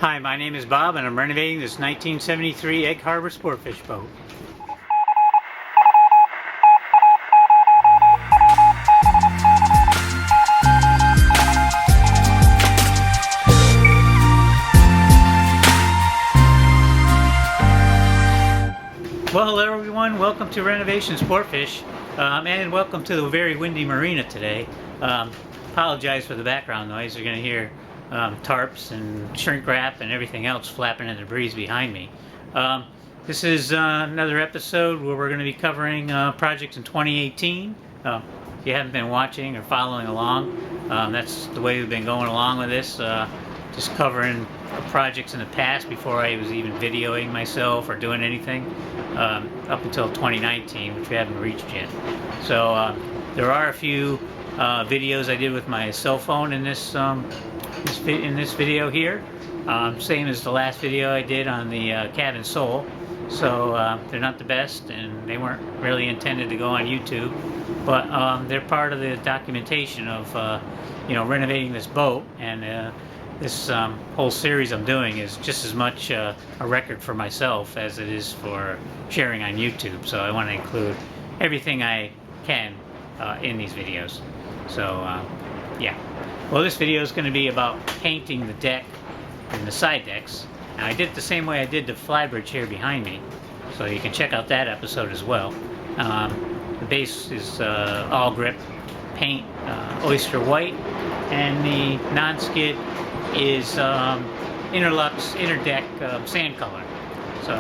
Hi, my name is Bob and I'm renovating this 1973 Egg Harbor Sportfish boat. Well, hello everyone, welcome to Renovation Sportfish, and welcome to the very windy marina today. Apologize for the background noise. You're going to hear tarps and shrink wrap and everything else flapping in the breeze behind me. This is another episode where we're going to be covering projects in 2018. If you haven't been watching or following along, that's the way we've been going along with this. Just covering projects in the past before I was even videoing myself or doing anything, up until 2019, which we haven't reached yet. So there are a few videos I did with my cell phone in this video here, same as the last video I did on the cabin sole. So they're not the best, and they weren't really intended to go on YouTube, but they're part of the documentation of renovating this boat. And this whole series I'm doing is just as much a record for myself as it is for sharing on YouTube. So I want to include everything I can in these videos. So yeah. Well, this video is going to be about painting the deck and the side decks. Now, I did it the same way I did the flybridge here behind me, so you can check out that episode as well. The base is Awlgrip paint, oyster white, and the non-skid is Interlux Interdeck sand color. So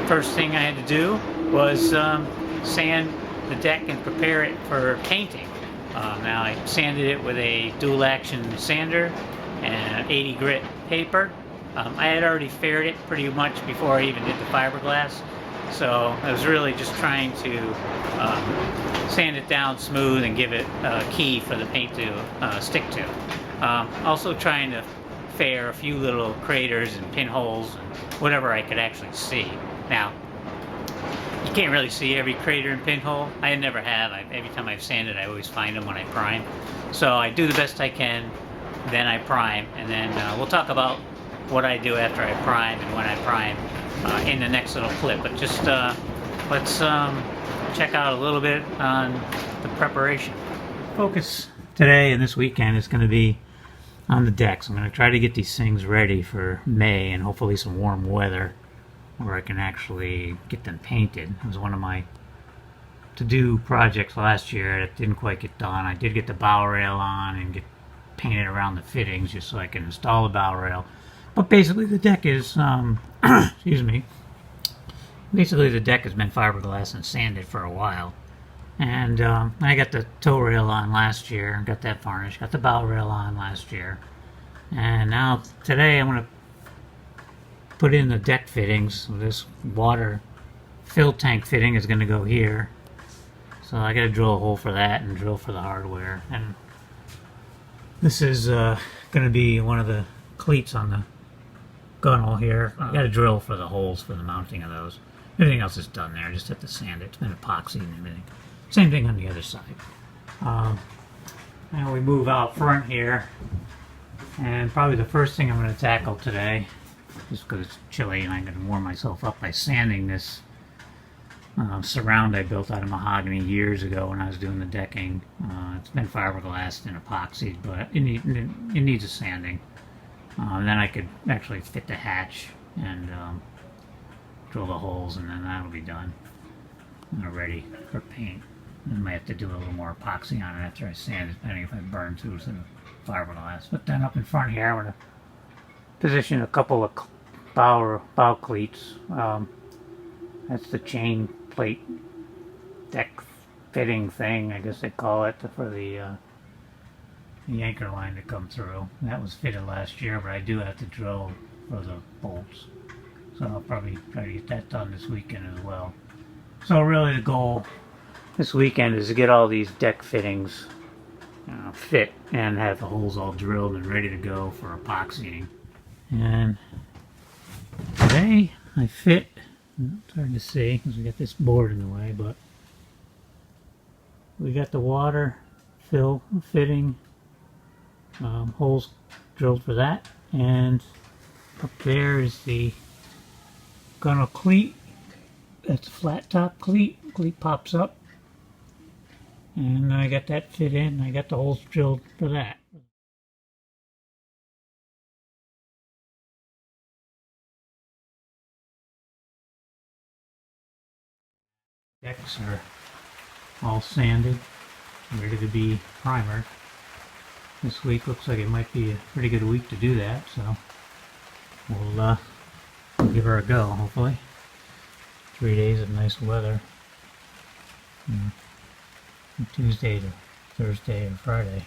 first thing I had to do was sand the deck and prepare it for painting. Now I sanded it with a dual action sander and 80 grit paper. I had already faired it pretty much before I even did the fiberglass, so I was really just trying to sand it down smooth and give it a key for the paint to stick to. Also trying to fair a few little craters and pinholes and whatever I could actually see. Now, you can't really see every crater and pinhole. I never have. Every time I've sanded, I always find them when I prime. So I do the best I can, then I prime, and then we'll talk about what I do after I prime and when I prime in the next little clip. But just let's check out a little bit on the preparation. Focus today and this weekend is going to be on the decks. I'm going to try to get these things ready for May and hopefully some warm weather where I can actually get them painted. It was one of my to-do projects last year that didn't quite get done. I did get the bow rail on and get painted around the fittings just so I can install the bow rail. But basically the deck is, excuse me, basically the deck has been fiberglass and sanded for a while. And I got the tow rail on last year, got that varnished, got the bow rail on last year. And now today I'm going to put in the deck fittings. This water fill tank fitting is going to go here. So I got to drill a hole for that and drill for the hardware. And this is going to be one of the cleats on the gunnel here. I got to drill for the holes for the mounting of those. Everything else is done there. I just have to sand it. It's been epoxy and everything. Same thing on the other side. Now we move out front here. And probably the first thing I'm going to tackle today, just because it's chilly and I'm going to warm myself up by sanding this surround I built out of mahogany years ago when I was doing the decking. It's been fiberglassed and epoxied, but it needs a sanding. And then I could actually fit the hatch and drill the holes, and then that'll be done. And ready for paint. I might have to do a little more epoxy on it after I sand it, depending if I burn through some fiberglass. But then up in front here, I'm going to position a couple of bow cleats. That's the chain plate deck fitting thing, I guess they call it, for the anchor line to come through. That was fitted last year, but I do have to drill for the bolts. So I'll probably try to get that done this weekend as well. So really the goal this weekend is to get all these deck fittings fit and have the holes all drilled and ready to go for epoxying. And today I fit, it's hard to see because we got this board in the way, but we got the water fill fitting, holes drilled for that, and Up there is the gunnel cleat. That's a flat top cleat. Cleat pops up. And I got that fit in. I got the holes drilled for that. Decks are all sanded, ready to be primered. This week looks like it might be a pretty good week to do that, so we'll give her a go, hopefully. 3 days of nice weather. From Tuesday to Thursday or Friday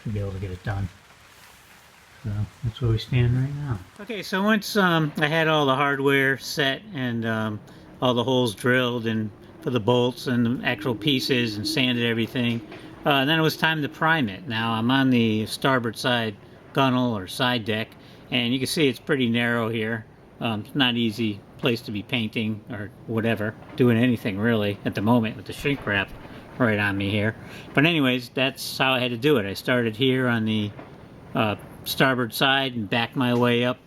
to be able to get it done. So that's where we stand right now. Okay, so once I had all the hardware set and all the holes drilled and for the bolts and the actual pieces and sanded everything, then it was time to prime it. Now I'm on the starboard side gunnel or side deck, and you can see it's pretty narrow here. It's not an easy place to be painting or whatever, doing anything really at the moment with the shrink wrap right on me here. But anyways, that's how I had to do it. I started here on the starboard side and backed my way up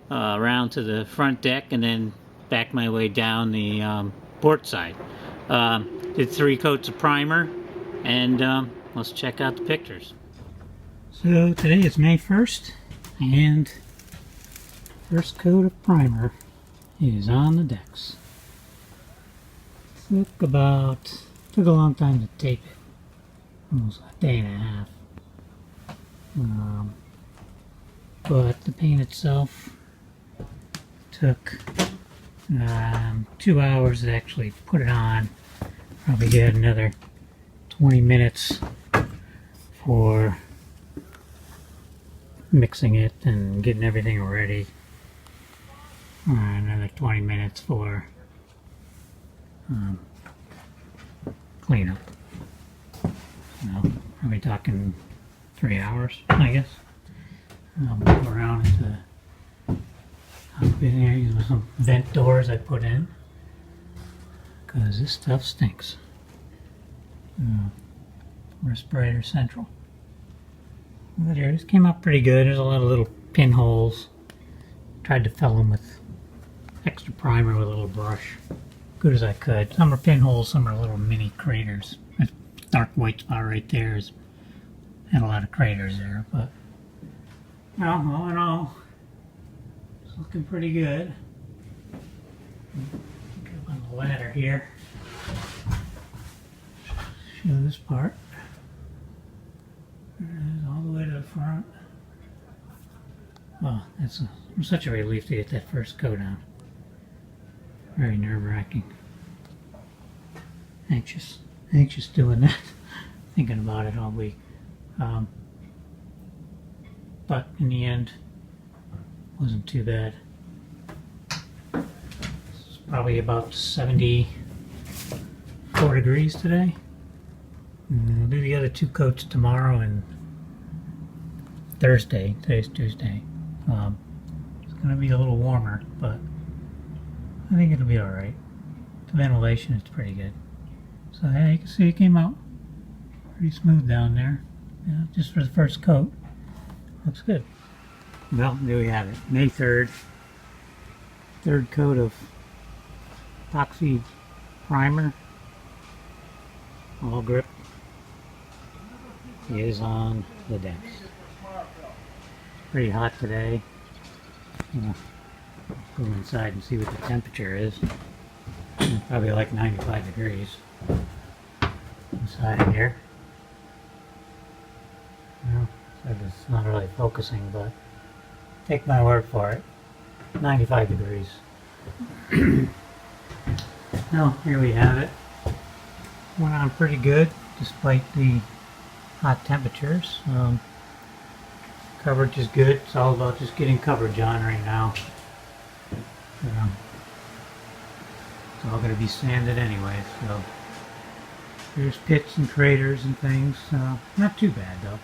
around to the front deck, and then backed my way down the port side. Did 3 coats of primer, and let's check out the pictures. So today is May 1st, and first coat of primer is on the decks. Took a long time to tape it, almost a day and a half. But the paint itself took 2 hours to actually put it on. Probably get another 20 minutes for mixing it and getting everything ready. Another 20 minutes for cleanup. So probably talking 3 hours, I guess. I'll move around into up in here using some vent doors I put in, because this stuff stinks. Respirator central. But here, this came out pretty good. There's a lot of little pinholes. Tried to fill them with extra primer with a little brush, good as I could. Some are pinholes, some are little mini craters. That dark white spot right there had a lot of craters there, but well, all in all, it's looking pretty good. Get up on the ladder here. Show this part. There it is, all the way to the front. Oh, it's such a relief to get that first coat on. Very nerve-wracking. Anxious doing that. Thinking about it all week. But in the end, wasn't too bad. It's probably about 74 degrees today. And I'll do the other 2 coats tomorrow and Thursday. Today's Tuesday. It's going to be a little warmer, but I think it'll be alright. The ventilation is pretty good. So yeah, you can see it came out pretty smooth down there. Yeah, just for the first coat. Looks good. Well, there we have it. May 3rd. 3rd coat of epoxy primer. Awlgrip is on the decks. Pretty hot today. Go inside and see what the temperature is. Probably like 95 degrees inside here. Well, it's not really focusing, but take my word for it. 95 degrees. Well, here we have it. Went on pretty good despite the hot temperatures. Coverage is good. It's all about just getting coverage on right now. It's all going to be sanded anyway, so there's pits and craters and things. Not too bad though,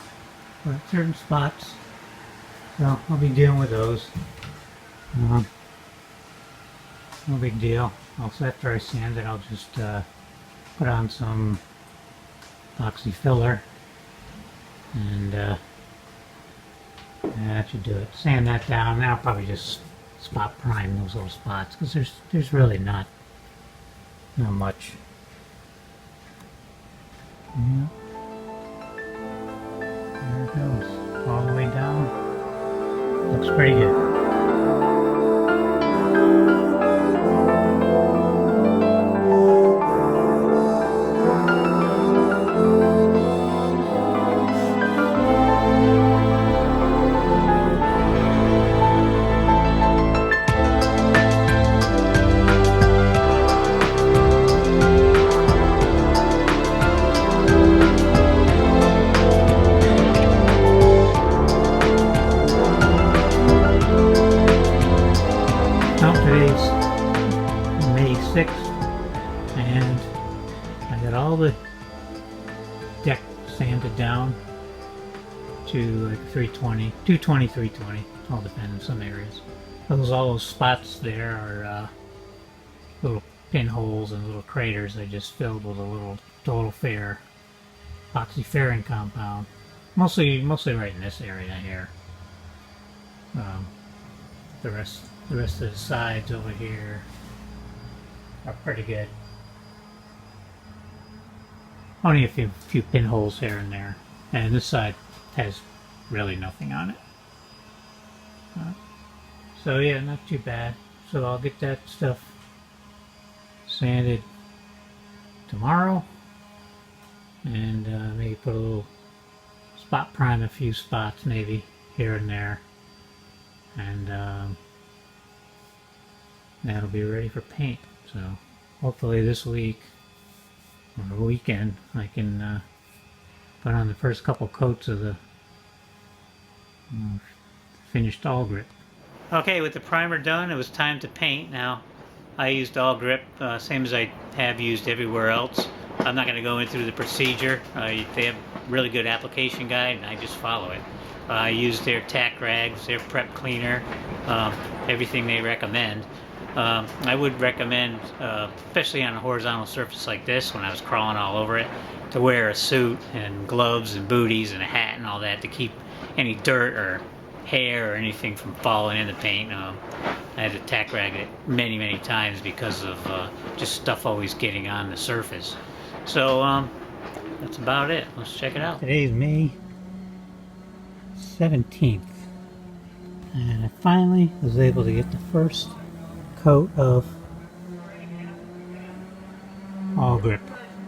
but certain spots. So I'll be dealing with those. No big deal. Also, after I sand it, I'll just put on some epoxy filler and And that should do it. Sand that down. Now I'll probably just spot prime those little spots because there's really not much. Yeah. There it goes. All the way down. Looks pretty good. May 6th, and I got all the deck sanded down to like 320, 220, 320, all depends in some areas. All those spots there are little pinholes and little craters I just filled with a little Total Fair epoxy fairing compound, mostly right in this area here. The rest of the sides over here are pretty good. Only a few pinholes here and there, and this side has really nothing on it. So yeah, not too bad. So I'll get that stuff sanded tomorrow, and maybe put a little spot prime a few spots maybe here and there, and that'll be ready for paint. So hopefully this week or weekend I can put on the first couple coats of the finished Awlgrip. Okay, with the primer done, it was time to paint. Now I used Awlgrip, same as I have used everywhere else. I'm not going to go into the procedure. They have a really good application guide, and I just follow it. I use their tack rags, their prep cleaner, everything they recommend. I would recommend, especially on a horizontal surface like this, when I was crawling all over it, to wear a suit and gloves and booties and a hat and all that to keep any dirt or hair or anything from falling in the paint. I had to tack rag it many times because of just stuff always getting on the surface. So that's about it. Let's check it out. Today's May 17th, and I finally was able to get the first coat of Awlgrip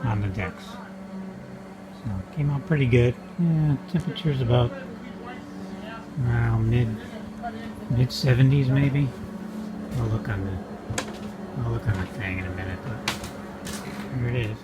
on the decks. So it came out pretty good. Yeah, temperature's about around mid 70s maybe. I'll look on the thing in a minute, but here it is.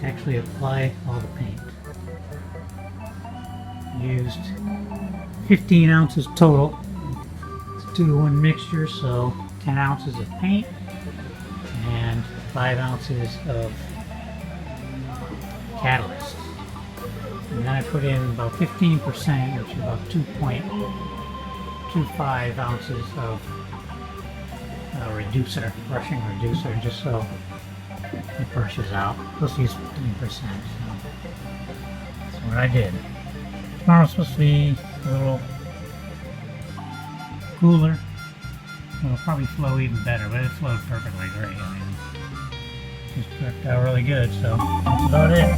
Actually apply all the paint. Used 15 ounces total. It's a 2-to-1 mixture, so 10 ounces of paint and 5 ounces of catalyst. And then I put in about 15%, which is about 2.25 ounces of brushing reducer, just so it brushes out. Supposed to use 15%, so that's what I did. Tomorrow's supposed to be a little cooler. It'll probably flow even better, but it flowed perfectly great. I mean, just worked out really good, so that's about it.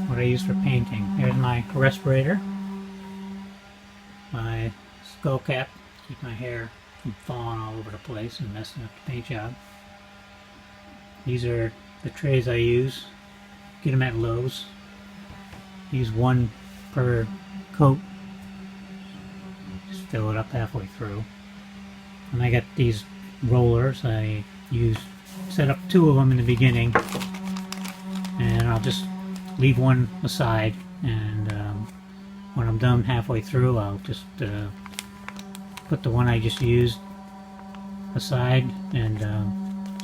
what I use for painting. Here's my respirator, my skull cap, keep my hair from falling all over the place and messing up the paint job. These are the trays I use. Get them at Lowe's. Use one per coat. Just fill it up halfway through. And I got these rollers. I set up 2 of them in the beginning, and I'll just leave one aside, and when I'm done halfway through, I'll just put the one I just used aside and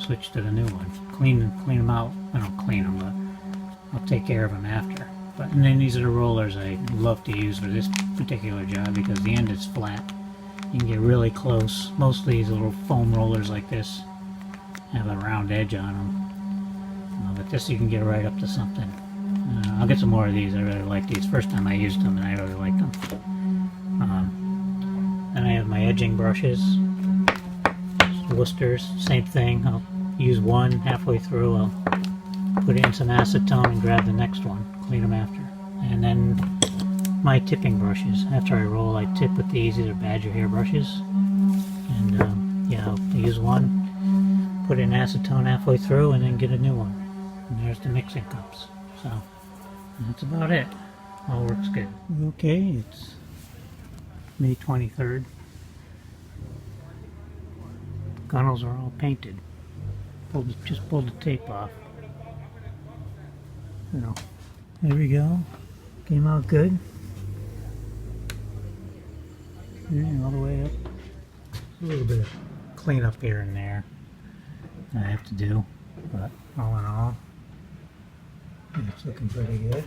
switch to the new one. Clean them out. I don't clean them, but I'll take care of them after. And then these are the rollers I love to use for this particular job because the end is flat. You can get really close. Most of these little foam rollers like this have a round edge on them, but this you can get right up to something. I'll get some more of these. I really like these. First time I used them and I really liked them. Then I have my edging brushes, Worcesters, same thing. I'll use one halfway through. I'll put in some acetone and grab the next one, clean them after. And then my tipping brushes. After I roll, I tip with these. These are badger hair brushes. And yeah, I'll use one, put in acetone halfway through, and then get a new one. And there's the mixing cups. So that's about it. All works good. Okay, it's May 23rd. Gunnels are all painted. Just pulled the tape off. So, there we go. Came out good. Yeah, all the way up. A little bit of cleanup here and there I have to do, but all in all, it's looking pretty good.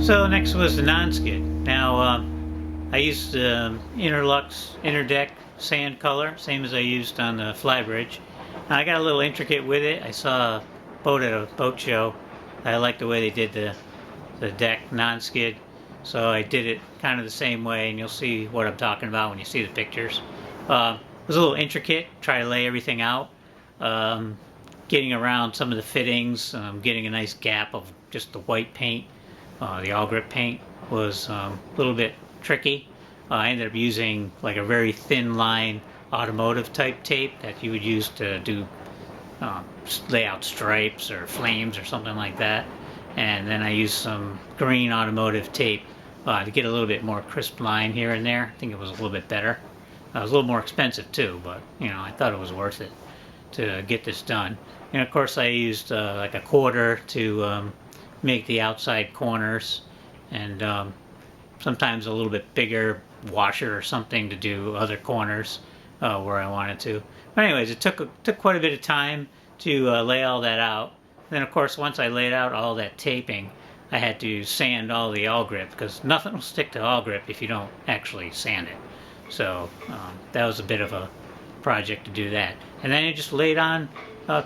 So next was the non-skid. Now I used Interlux Interdeck sand color, same as I used on the Flybridge. Now, I got a little intricate with it. I saw a boat at a boat show. I liked the way they did the deck non-skid, so I did it kind of the same way, and you'll see what I'm talking about when you see the pictures. It was a little intricate, try to lay everything out, getting around some of the fittings, getting a nice gap of just the white paint. The Awlgrip paint was a little bit tricky. I ended up using like a very thin line automotive type tape that you would use to do lay out stripes or flames or something like that. and then I used some green automotive tape to get a little bit more crisp line here and there. I think it was a little bit better. It was a little more expensive too, but you know, I thought it was worth it to get this done. And of course I used like a quarter to make the outside corners, and sometimes a little bit bigger washer or something to do other corners where I wanted to. But anyways, it took quite a bit of time to lay all that out. Then of course once I laid out all that taping, I had to sand all the Awlgrip, because nothing will stick to Awlgrip if you don't actually sand it. So that was a bit of a project to do that. And then I just laid on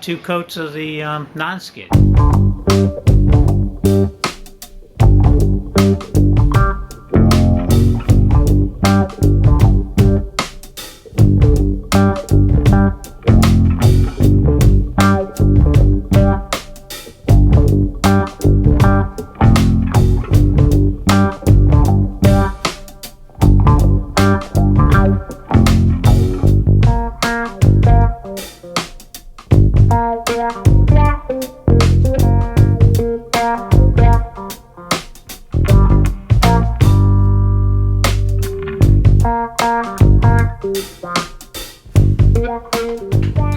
2 coats of the non-skid.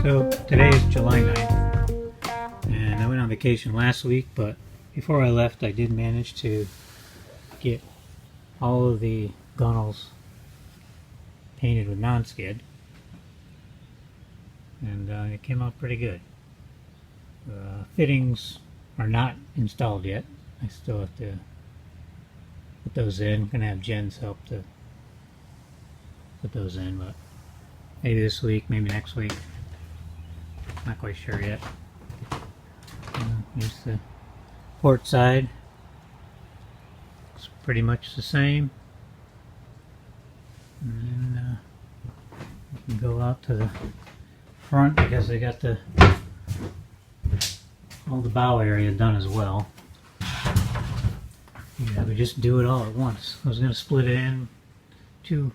So today is July 9th, and I went on vacation last week, but before I left I did manage to get all of the gunnels painted with non-skid, and it came out pretty good. Fittings are not installed yet. I still have to put those in. I'm going to have Jen's help to put those in, but maybe this week, maybe next week. Not quite sure yet. Here's the port side. It's pretty much the same. And then we can go out to the front because they got all the bow area done as well. Yeah, we just do it all at once. I was going to split it in 2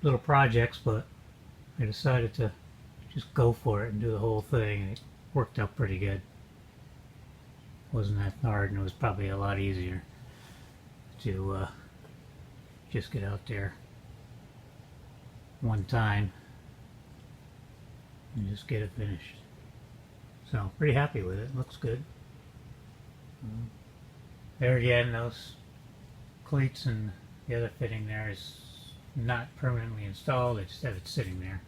little projects, but I decided to just go for it and do the whole thing, and it worked out pretty good. Wasn't that hard, and it was probably a lot easier to just get out there one time and just get it finished. So pretty happy with it. Looks good. There again, those cleats and the other fitting there is not permanently installed. I just have it sitting there.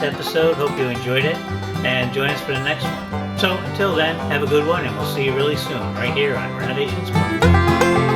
Episode. Hope you enjoyed it, and join us for the next one. So until then, have a good one, and we'll see you really soon right here on Renovation Sportfish.